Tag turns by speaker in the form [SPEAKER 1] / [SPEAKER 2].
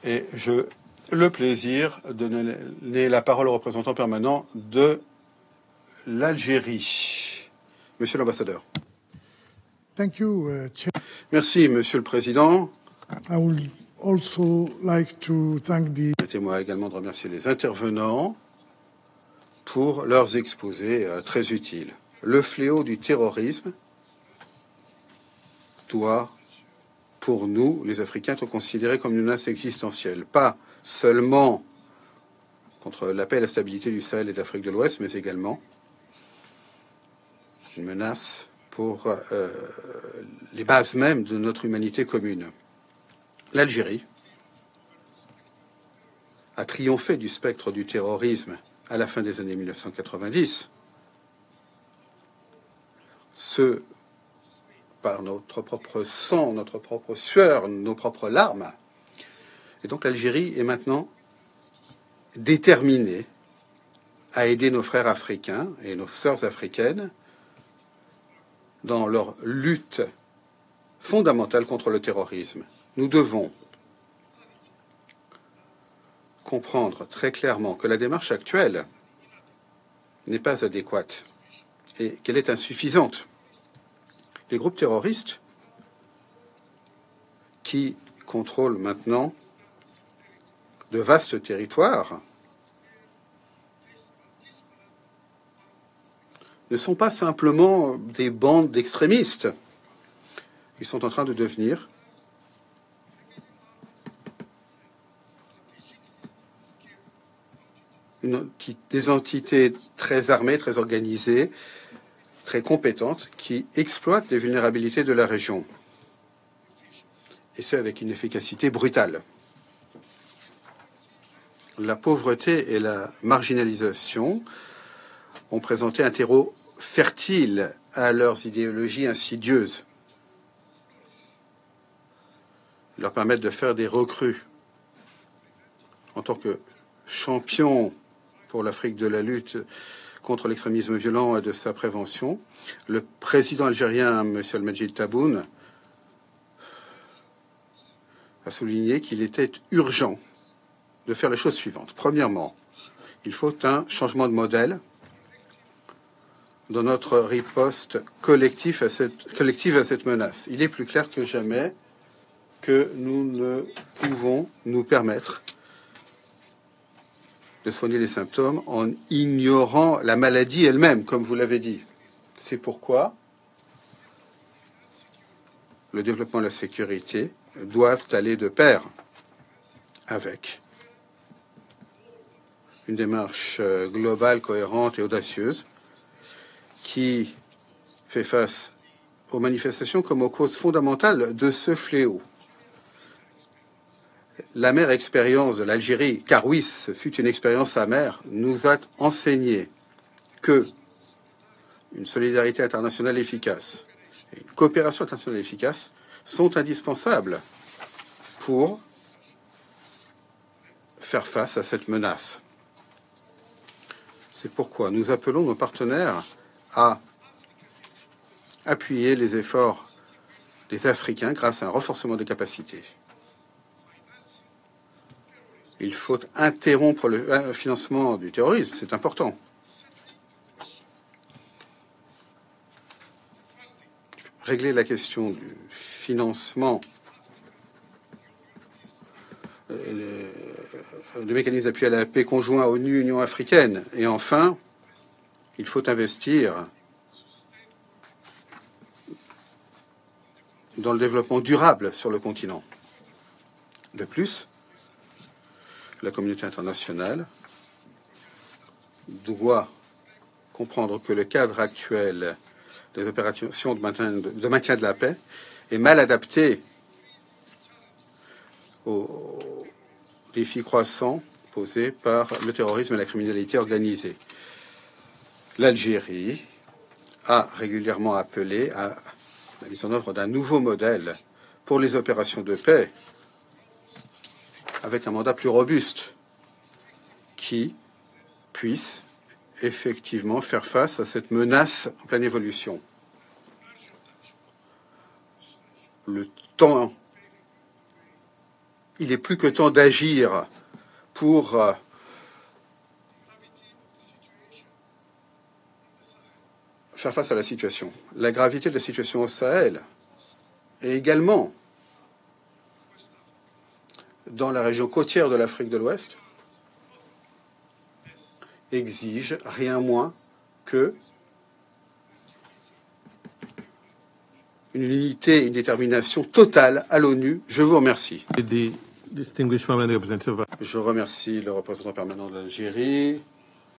[SPEAKER 1] Et j'ai le plaisir de donner la parole au représentant permanent de l'Algérie. Monsieur l'ambassadeur.
[SPEAKER 2] Thank you,
[SPEAKER 1] Merci, Monsieur le Président.
[SPEAKER 2] I would also like to thank the...
[SPEAKER 1] Permettez-moi également de remercier les intervenants pour leurs exposés très utiles. Le fléau du terrorisme doit, pour nous, les Africains, être considéré comme une menace existentielle. Pas seulement contre la paix et la stabilité du Sahel et d'Afrique de l'Ouest, mais également une menace pour les bases mêmes de notre humanité commune. L'Algérie a triomphé du spectre du terrorisme à la fin des années 1990. Ce par notre propre sang, notre propre sueur, nos propres larmes. Et donc l'Algérie est maintenant déterminée à aider nos frères africains et nos sœurs africaines dans leur lutte fondamentale contre le terrorisme. Nous devons comprendre très clairement que la démarche actuelle n'est pas adéquate et qu'elle est insuffisante. Les groupes terroristes qui contrôlent maintenant de vastes territoires ne sont pas simplement des bandes d'extrémistes. Ils sont en train de devenir des entités très armées, très organisées, très compétentes, qui exploitent les vulnérabilités de la région. Et ce, avec une efficacité brutale. La pauvreté et la marginalisation ont présenté un terreau fertile à leurs idéologies insidieuses. Ils leur permettent de faire des recrues. En tant que champion pour l'Afrique de la lutte contre l'extrémisme violent et de sa prévention, le président algérien, M. Al-Majid Tebboune, a souligné qu'il était urgent de faire les choses suivantes. Premièrement, il faut un changement de modèle dans notre riposte collective à cette menace. Il est plus clair que jamais que nous ne pouvons nous permettre de soigner les symptômes en ignorant la maladie elle-même, comme vous l'avez dit. C'est pourquoi le développement et la sécurité doivent aller de pair avec une démarche globale, cohérente et audacieuse qui fait face aux manifestations comme aux causes fondamentales de ce fléau. L'amère expérience de l'Algérie, car oui, ce fut une expérience amère, nous a enseigné que une solidarité internationale efficace et une coopération internationale efficace sont indispensables pour faire face à cette menace. C'est pourquoi nous appelons nos partenaires à appuyer les efforts des Africains grâce à un renforcement des capacités. Il faut interrompre le financement du terrorisme, c'est important. Régler la question du financement de mécanismes d'appui à la paix conjoints ONU-Union africaine. Et enfin, il faut investir dans le développement durable sur le continent. De plus, la communauté internationale doit comprendre que le cadre actuel des opérations de maintien de la paix est mal adapté aux défis croissants posés par le terrorisme et la criminalité organisée. L'Algérie a régulièrement appelé à la mise en œuvre d'un nouveau modèle pour les opérations de paix avec un mandat plus robuste qui puisse effectivement faire face à cette menace en pleine évolution. Le temps Il est plus que temps d'agir pour faire face à la situation. La gravité de la situation au Sahel et également dans la région côtière de l'Afrique de l'Ouest exige rien moins que une unité, une détermination totale à l'ONU. Je vous remercie. Je remercie le représentant permanent de l'Algérie.